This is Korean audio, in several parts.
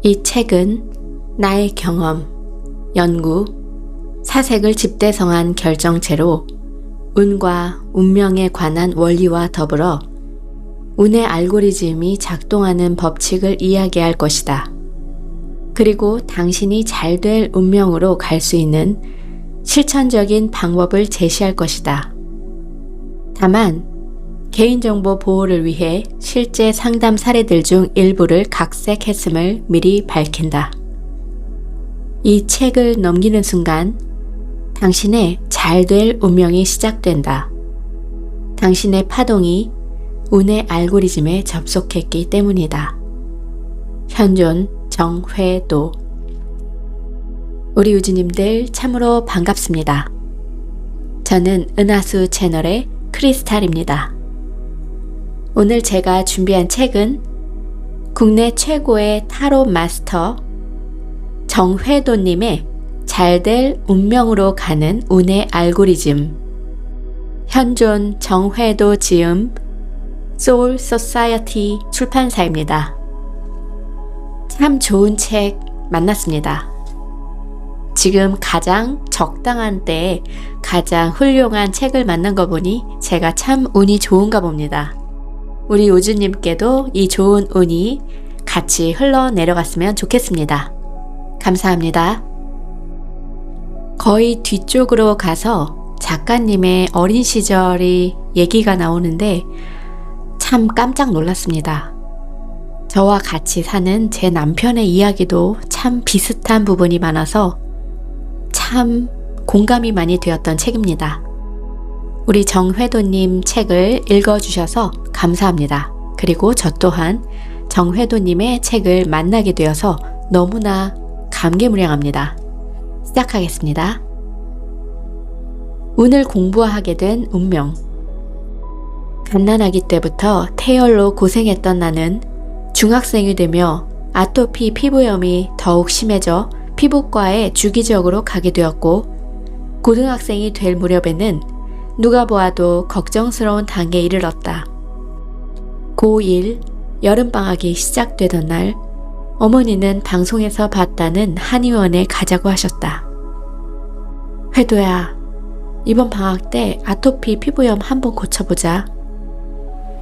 이 책은 나의 경험, 연구, 사색을 집대성한 결정체로 운과 운명에 관한 원리와 더불어 운의 알고리즘이 작동하는 법칙을 이야기할 것이다. 그리고 당신이 잘 될 운명으로 갈 수 있는 실천적인 방법을 제시할 것이다. 다만 개인정보 보호를 위해 실제 상담 사례들 중 일부를 각색했음을 미리 밝힌다. 이 책을 넘기는 순간 당신의 잘 될 운명이 시작된다. 당신의 파동이 운의 알고리즘에 접속했기 때문이다. 현존 정회도. 우리 우주님들 참으로 반갑습니다. 저는 은하수 채널의 크리스탈입니다. 오늘 제가 준비한 책은 국내 최고의 타로 마스터 정회도님의 잘될 운명으로 가는 운의 알고리즘, 현존 정회도 지음 소울 소사이어티 출판사입니다. 참 좋은 책 만났습니다. 지금 가장 적당한 때에 가장 훌륭한 책을 만난 거 보니 제가 참 운이 좋은가 봅니다. 우리 우주님께도 이 좋은 운이 같이 흘러내려갔으면 좋겠습니다. 감사합니다. 거의 뒤쪽으로 가서 작가님의 어린 시절이 얘기가 나오는데 참 깜짝 놀랐습니다. 저와 같이 사는 제 남편의 이야기도 참 비슷한 부분이 많아서 참 공감이 많이 되었던 책입니다. 우리 정회도님 책을 읽어주셔서 감사합니다. 그리고 저 또한 정회도님의 책을 만나게 되어서 너무나 감개무량합니다. 시작하겠습니다. 운을 공부하게 된 운명. 갓난아기 때부터 태열로 고생했던 나는 중학생이 되며 아토피 피부염이 더욱 심해져 피부과에 주기적으로 가게 되었고, 고등학생이 될 무렵에는 누가 보아도 걱정스러운 단계에 이르렀다. 고1 여름방학이 시작되던 날, 어머니는 방송에서 봤다는 한의원에 가자고 하셨다. 회도야, 이번 방학 때 아토피 피부염 한번 고쳐보자.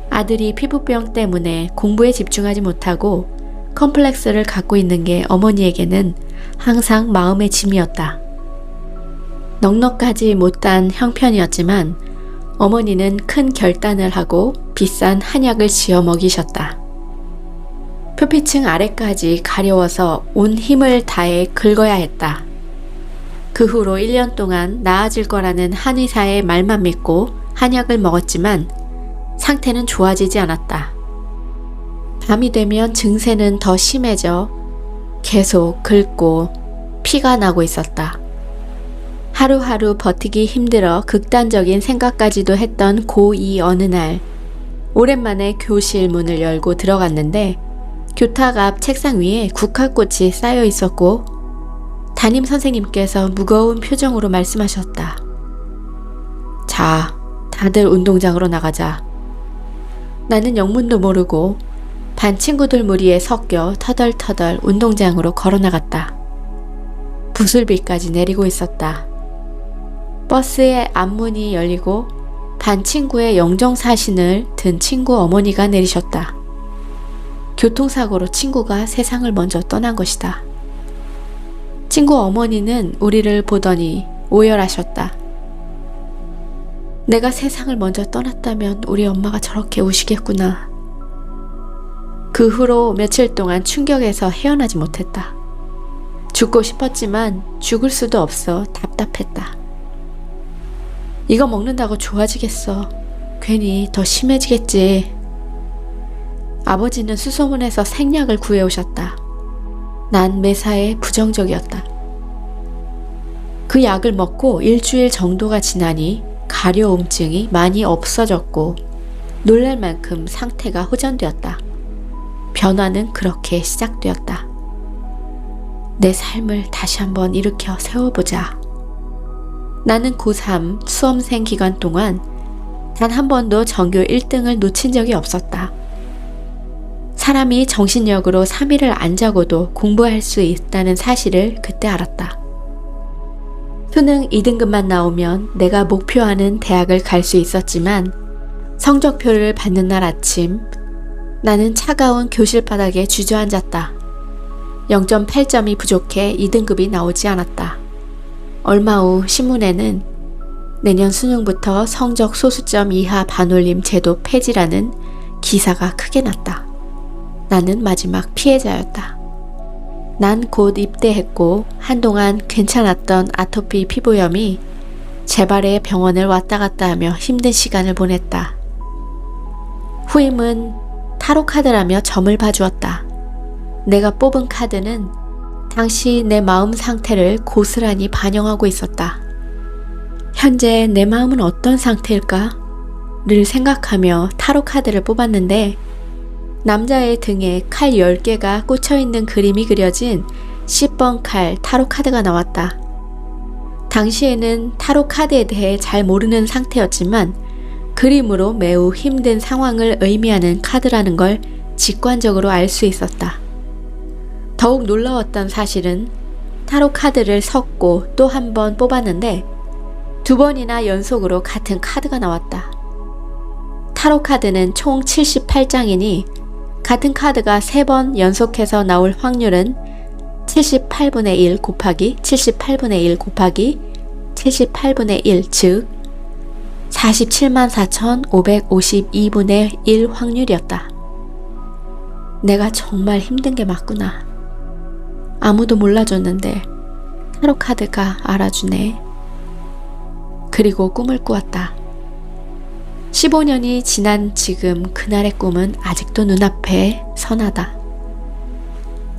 아들이 피부병 때문에 공부에 집중하지 못하고 컴플렉스를 갖고 있는 게 어머니에게는 항상 마음의 짐이었다. 넉넉하지 못한 형편이었지만 어머니는 큰 결단을 하고 비싼 한약을 지어 먹이셨다. 표피층 아래까지 가려워서 온 힘을 다해 긁어야 했다. 그 후로 1년 동안 나아질 거라는 한의사의 말만 믿고 한약을 먹었지만 상태는 좋아지지 않았다. 밤이 되면 증세는 더 심해져 계속 긁고 피가 나고 있었다. 하루하루 버티기 힘들어 극단적인 생각까지도 했던 고2 어느 날, 오랜만에 교실 문을 열고 들어갔는데 교탁 앞 책상 위에 국화꽃이 쌓여 있었고 담임 선생님께서 무거운 표정으로 말씀하셨다. 자, 다들 운동장으로 나가자. 나는 영문도 모르고 반 친구들 무리에 섞여 터덜터덜 운동장으로 걸어나갔다. 부슬비까지 내리고 있었다. 버스의 앞문이 열리고 반 친구의 영정사진을 든 친구 어머니가 내리셨다. 교통사고로 친구가 세상을 먼저 떠난 것이다. 친구 어머니는 우리를 보더니 오열하셨다. 내가 세상을 먼저 떠났다면 우리 엄마가 저렇게 우시겠구나. 그 후로 며칠 동안 충격에서 헤어나지 못했다. 죽고 싶었지만 죽을 수도 없어 답답했다. 이거 먹는다고 좋아지겠어. 괜히 더 심해지겠지. 아버지는 수소문해서 생약을 구해오셨다. 난 매사에 부정적이었다. 그 약을 먹고 일주일 정도가 지나니 가려움증이 많이 없어졌고 놀랄 만큼 상태가 호전되었다. 변화는 그렇게 시작되었다. 내 삶을 다시 한번 일으켜 세워보자. 나는 고3 수험생 기간 동안 단 한 번도 전교 1등을 놓친 적이 없었다. 사람이 정신력으로 3일을 안 자고도 공부할 수 있다는 사실을 그때 알았다. 수능 2등급만 나오면 내가 목표하는 대학을 갈 수 있었지만 성적표를 받는 날 아침 나는 차가운 교실 바닥에 주저앉았다. 0.8점이 부족해 2등급이 나오지 않았다. 얼마 후 신문에는 내년 수능부터 성적 소수점 이하 반올림 제도 폐지라는 기사가 크게 났다. 나는 마지막 피해자였다. 난 곧 입대했고 한동안 괜찮았던 아토피 피부염이 재발해 병원을 왔다 갔다 하며 힘든 시간을 보냈다. 후임은 타로 카드라며 점을 봐주었다. 내가 뽑은 카드는 당시 내 마음 상태를 고스란히 반영하고 있었다. 현재 내 마음은 어떤 상태일까? 를 생각하며 타로 카드를 뽑았는데 남자의 등에 칼 10개가 꽂혀있는 그림이 그려진 10번 칼 타로 카드가 나왔다. 당시에는 타로 카드에 대해 잘 모르는 상태였지만 그림으로 매우 힘든 상황을 의미하는 카드라는 걸 직관적으로 알 수 있었다. 더욱 놀라웠던 사실은 타로 카드를 섞고 또 한 번 뽑았는데 2번이나 연속으로 같은 카드가 나왔다. 타로 카드는 총 78장이니 같은 카드가 3번 연속해서 나올 확률은 78분의 1 곱하기 78분의 1 곱하기 78분의 1, 즉 474,552분의 1 확률이었다. 내가 정말 힘든 게 맞구나. 아무도 몰라줬는데 타로 카드가 알아주네. 그리고 꿈을 꾸었다. 15년이 지난 지금 그날의 꿈은 아직도 눈앞에 선하다.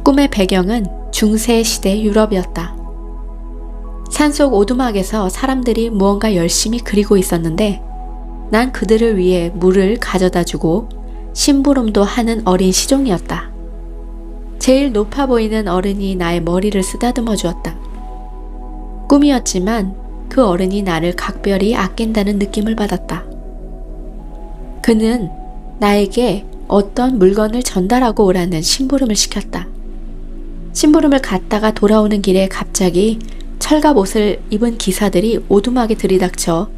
꿈의 배경은 중세 시대 유럽이었다. 산속 오두막에서 사람들이 무언가 열심히 그리고 있었는데 난 그들을 위해 물을 가져다 주고 심부름도 하는 어린 시종이었다. 제일 높아 보이는 어른이 나의 머리를 쓰다듬어 주었다. 꿈이었지만 그 어른이 나를 각별히 아낀다는 느낌을 받았다. 그는 나에게 어떤 물건을 전달하고 오라는 심부름을 시켰다. 심부름을 갔다가 돌아오는 길에 갑자기 철갑옷을 입은 기사들이 오두막에 들이닥쳐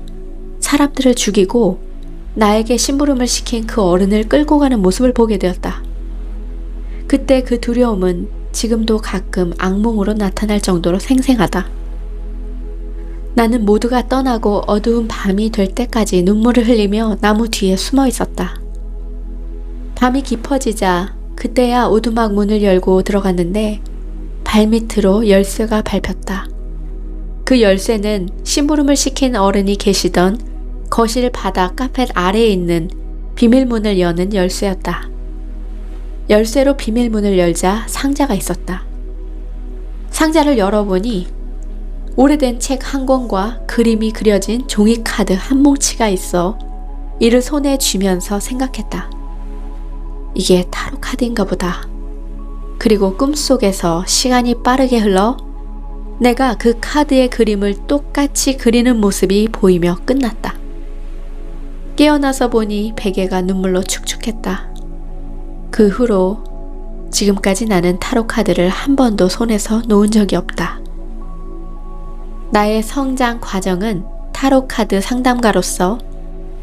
사람들을 죽이고 나에게 심부름을 시킨 그 어른을 끌고 가는 모습을 보게 되었다. 그때 그 두려움은 지금도 가끔 악몽으로 나타날 정도로 생생하다. 나는 모두가 떠나고 어두운 밤이 될 때까지 눈물을 흘리며 나무 뒤에 숨어 있었다. 밤이 깊어지자 그때야 오두막 문을 열고 들어갔는데 발밑으로 열쇠가 밟혔다. 그 열쇠는 심부름을 시킨 어른이 계시던 거실 바닥 카펫 아래에 있는 비밀문을 여는 열쇠였다. 열쇠로 비밀문을 열자 상자가 있었다. 상자를 열어보니 오래된 책 한 권과 그림이 그려진 종이카드 한 뭉치가 있어 이를 손에 쥐면서 생각했다. 이게 타로 카드인가 보다. 그리고 꿈속에서 시간이 빠르게 흘러 내가 그 카드의 그림을 똑같이 그리는 모습이 보이며 끝났다. 깨어나서 보니 베개가 눈물로 축축했다. 그 후로 지금까지 나는 타로 카드를 한 번도 손에서 놓은 적이 없다. 나의 성장 과정은 타로 카드 상담가로서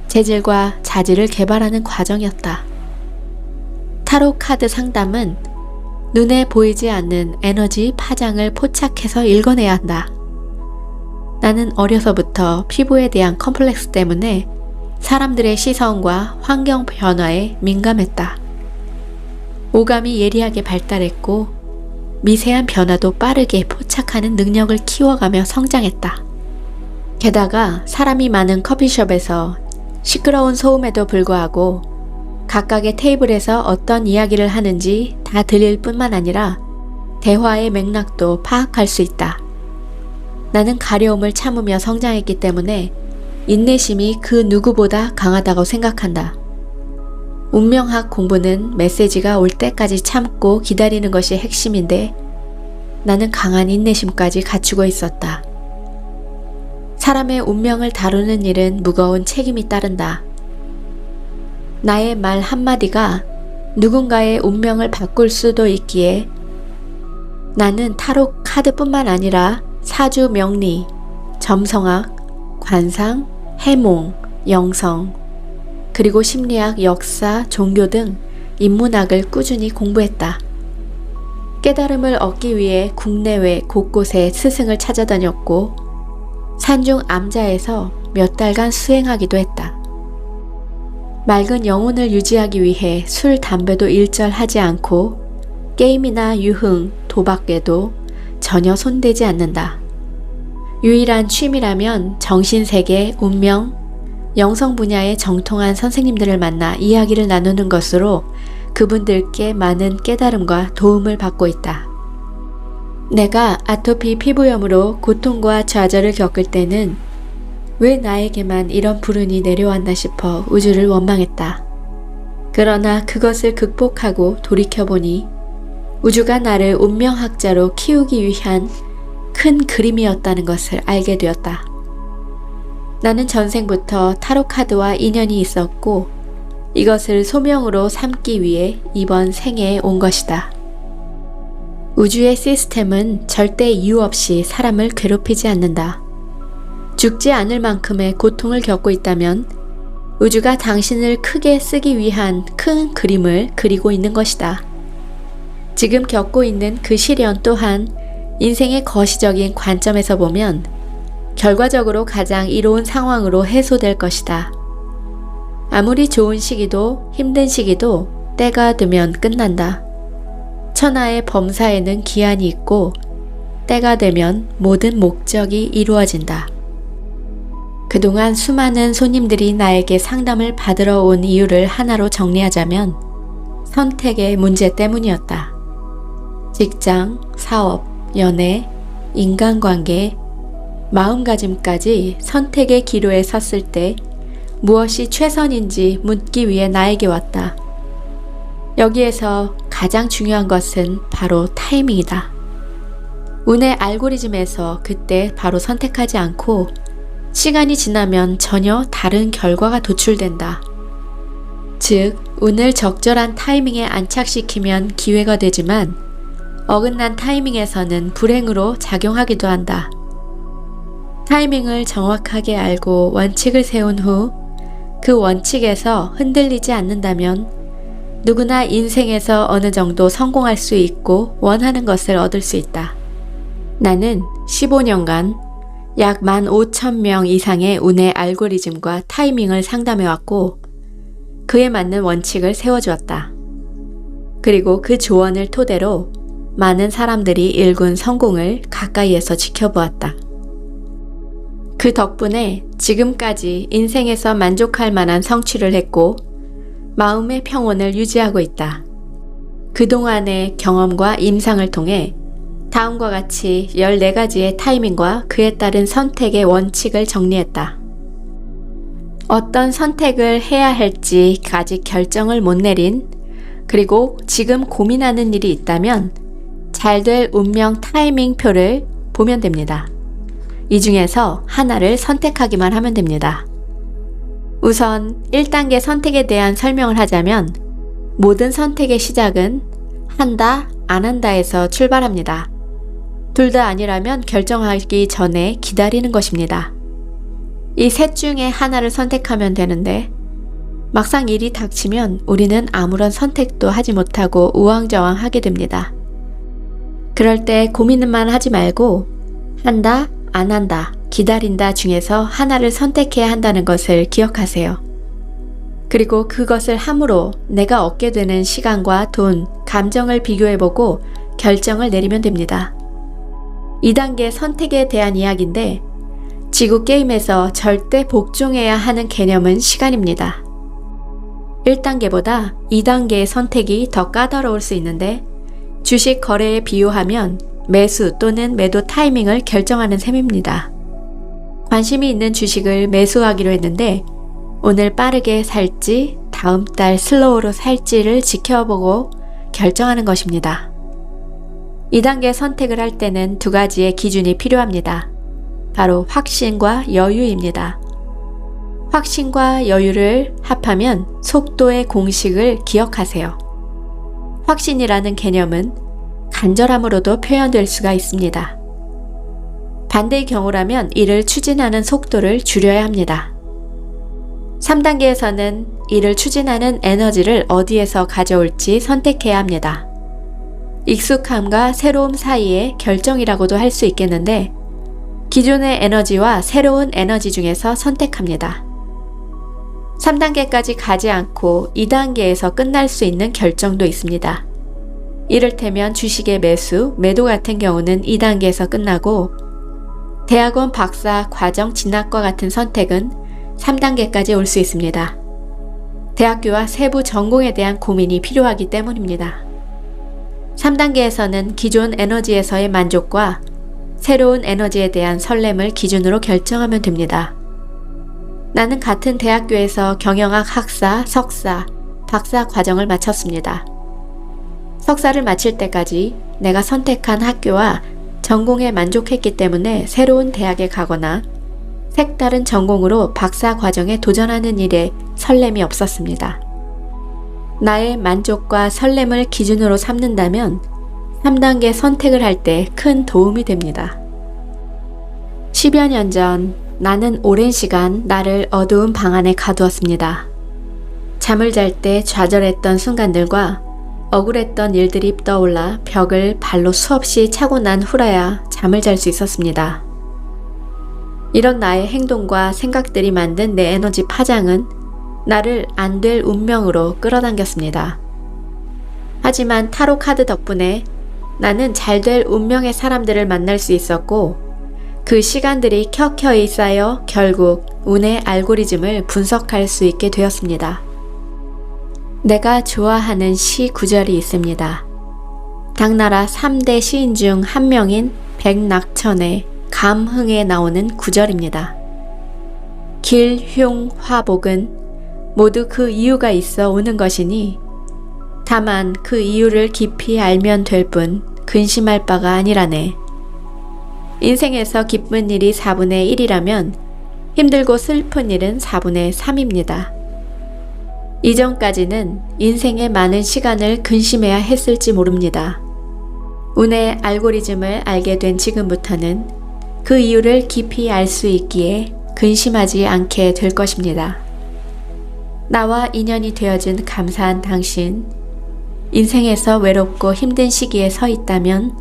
재질과 자질을 개발하는 과정이었다. 타로 카드 상담은 눈에 보이지 않는 에너지 파장을 포착해서 읽어내야 한다. 나는 어려서부터 피부에 대한 컴플렉스 때문에 사람들의 시선과 환경 변화에 민감했다. 오감이 예리하게 발달했고 미세한 변화도 빠르게 포착하는 능력을 키워가며 성장했다. 게다가 사람이 많은 커피숍에서 시끄러운 소음에도 불구하고 각각의 테이블에서 어떤 이야기를 하는지 다 들릴 뿐만 아니라 대화의 맥락도 파악할 수 있다. 나는 가려움을 참으며 성장했기 때문에 인내심이 그 누구보다 강하다고 생각한다. 운명학 공부는 메시지가 올 때까지 참고 기다리는 것이 핵심인데 나는 강한 인내심까지 갖추고 있었다. 사람의 운명을 다루는 일은 무거운 책임이 따른다. 나의 말 한마디가 누군가의 운명을 바꿀 수도 있기에 나는 타로 카드뿐만 아니라 사주 명리, 점성학, 관상, 해몽, 영성, 그리고 심리학, 역사, 종교 등 인문학을 꾸준히 공부했다. 깨달음을 얻기 위해 국내외 곳곳에 스승을 찾아다녔고 산중 암자에서 몇 달간 수행하기도 했다. 맑은 영혼을 유지하기 위해 술, 담배도 일절하지 않고 게임이나 유흥, 도박에도 전혀 손대지 않는다. 유일한 취미라면 정신세계, 운명, 영성 분야의 정통한 선생님들을 만나 이야기를 나누는 것으로 그분들께 많은 깨달음과 도움을 받고 있다. 내가 아토피 피부염으로 고통과 좌절을 겪을 때는 왜 나에게만 이런 불운이 내려왔나 싶어 우주를 원망했다. 그러나 그것을 극복하고 돌이켜보니 우주가 나를 운명학자로 키우기 위한 큰 그림이었다는 것을 알게 되었다. 나는 전생부터 타로 카드와 인연이 있었고 이것을 소명으로 삼기 위해 이번 생애에 온 것이다. 우주의 시스템은 절대 이유 없이 사람을 괴롭히지 않는다. 죽지 않을 만큼의 고통을 겪고 있다면 우주가 당신을 크게 쓰기 위한 큰 그림을 그리고 있는 것이다. 지금 겪고 있는 그 시련 또한 인생의 거시적인 관점에서 보면 결과적으로 가장 이로운 상황으로 해소될 것이다. 아무리 좋은 시기도 힘든 시기도 때가 되면 끝난다. 천하의 범사에는 기한이 있고 때가 되면 모든 목적이 이루어진다. 그동안 수많은 손님들이 나에게 상담을 받으러 온 이유를 하나로 정리하자면 선택의 문제 때문이었다. 직장, 사업, 연애, 인간관계, 마음가짐까지 선택의 기로에 섰을 때 무엇이 최선인지 묻기 위해 나에게 왔다. 여기에서 가장 중요한 것은 바로 타이밍이다. 운의 알고리즘에서 그때 바로 선택하지 않고 시간이 지나면 전혀 다른 결과가 도출된다. 즉, 운을 적절한 타이밍에 안착시키면 기회가 되지만 어긋난 타이밍에서는 불행으로 작용하기도 한다. 타이밍을 정확하게 알고 원칙을 세운 후 그 원칙에서 흔들리지 않는다면 누구나 인생에서 어느 정도 성공할 수 있고 원하는 것을 얻을 수 있다. 나는 15년간 약 15,000명 이상의 운의 알고리즘과 타이밍을 상담해왔고 그에 맞는 원칙을 세워주었다. 그리고 그 조언을 토대로 많은 사람들이 일군 성공을 가까이에서 지켜보았다. 그 덕분에 지금까지 인생에서 만족할 만한 성취를 했고 마음의 평온을 유지하고 있다. 그동안의 경험과 임상을 통해 다음과 같이 14가지의 타이밍과 그에 따른 선택의 원칙을 정리했다. 어떤 선택을 해야 할지 아직 결정을 못 내린, 그리고 지금 고민하는 일이 있다면 잘 될 운명 타이밍 표를 보면 됩니다. 이 중에서 하나를 선택하기만 하면 됩니다. 우선 1단계 선택에 대한 설명을 하자면 모든 선택의 시작은 한다, 안 한다에서 출발합니다. 둘 다 아니라면 결정하기 전에 기다리는 것입니다. 이 셋 중에 하나를 선택하면 되는데 막상 일이 닥치면 우리는 아무런 선택도 하지 못하고 우왕좌왕하게 됩니다. 그럴 때 고민만 하지 말고 한다, 안 한다, 기다린다 중에서 하나를 선택해야 한다는 것을 기억하세요. 그리고 그것을 함으로 내가 얻게 되는 시간과 돈, 감정을 비교해보고 결정을 내리면 됩니다. 2단계 선택에 대한 이야기인데 지구 게임에서 절대 복종해야 하는 개념은 시간입니다. 1단계보다 2단계의 선택이 더 까다로울 수 있는데 주식 거래에 비유하면 매수 또는 매도 타이밍을 결정하는 셈입니다. 관심이 있는 주식을 매수하기로 했는데 오늘 빠르게 살지 다음 달 슬로우로 살지를 지켜보고 결정하는 것입니다. 2단계 선택을 할 때는 2가지의 기준이 필요합니다. 바로 확신과 여유입니다. 확신과 여유를 합하면 속도의 공식을 기억하세요. 확신이라는 개념은 간절함으로도 표현될 수가 있습니다. 반대의 경우라면 이를 추진하는 속도를 줄여야 합니다. 3단계에서는 이를 추진하는 에너지를 어디에서 가져올지 선택해야 합니다. 익숙함과 새로움 사이의 결정이라고도 할 수 있겠는데 기존의 에너지와 새로운 에너지 중에서 선택합니다. 3단계까지 가지 않고 2단계에서 끝날 수 있는 결정도 있습니다. 이를테면 주식의 매수, 매도 같은 경우는 2단계에서 끝나고 대학원 박사 과정 진학과 같은 선택은 3단계까지 올 수 있습니다. 대학교와 세부 전공에 대한 고민이 필요하기 때문입니다. 3단계에서는 기존 에너지에서의 만족과 새로운 에너지에 대한 설렘을 기준으로 결정하면 됩니다. 나는 같은 대학교에서 경영학 학사, 석사, 박사 과정을 마쳤습니다. 석사를 마칠 때까지 내가 선택한 학교와 전공에 만족했기 때문에 새로운 대학에 가거나 색다른 전공으로 박사 과정에 도전하는 일에 설렘이 없었습니다. 나의 만족과 설렘을 기준으로 삼는다면 3단계 선택을 할 때 큰 도움이 됩니다. 10여 년 전 나는 오랜 시간 나를 어두운 방 안에 가두었습니다. 잠을 잘 때 좌절했던 순간들과 억울했던 일들이 떠올라 벽을 발로 수없이 차고 난 후라야 잠을 잘 수 있었습니다. 이런 나의 행동과 생각들이 만든 내 에너지 파장은 나를 안 될 운명으로 끌어당겼습니다. 하지만 타로 카드 덕분에 나는 잘 될 운명의 사람들을 만날 수 있었고 그 시간들이 켜켜이 쌓여 결국 운의 알고리즘을 분석할 수 있게 되었습니다. 내가 좋아하는 시 구절이 있습니다. 당나라 3대 시인 중 한 명인 백낙천의 감흥에 나오는 구절입니다. 길, 흉, 화복은 모두 그 이유가 있어 오는 것이니 다만 그 이유를 깊이 알면 될 뿐 근심할 바가 아니라네. 인생에서 기쁜 일이 4분의 1이라면 힘들고 슬픈 일은 4분의 3입니다. 이전까지는 인생의 많은 시간을 근심해야 했을지 모릅니다. 운의 알고리즘을 알게 된 지금부터는 그 이유를 깊이 알 수 있기에 근심하지 않게 될 것입니다. 나와 인연이 되어준 감사한 당신, 인생에서 외롭고 힘든 시기에 서 있다면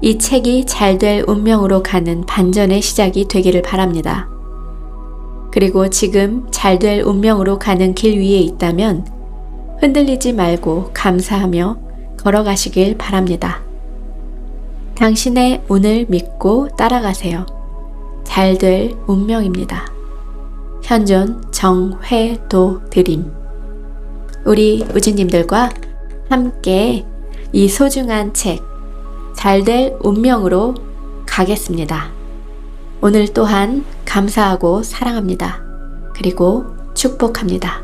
이 책이 잘 될 운명으로 가는 반전의 시작이 되기를 바랍니다. 그리고 지금 잘 될 운명으로 가는 길 위에 있다면 흔들리지 말고 감사하며 걸어가시길 바랍니다. 당신의 운을 믿고 따라가세요. 잘 될 운명입니다. 현존 정회도 드림. 우리 우주님들과 함께 이 소중한 책 잘 될 운명으로 가겠습니다. 오늘 또한 감사하고 사랑합니다. 그리고 축복합니다.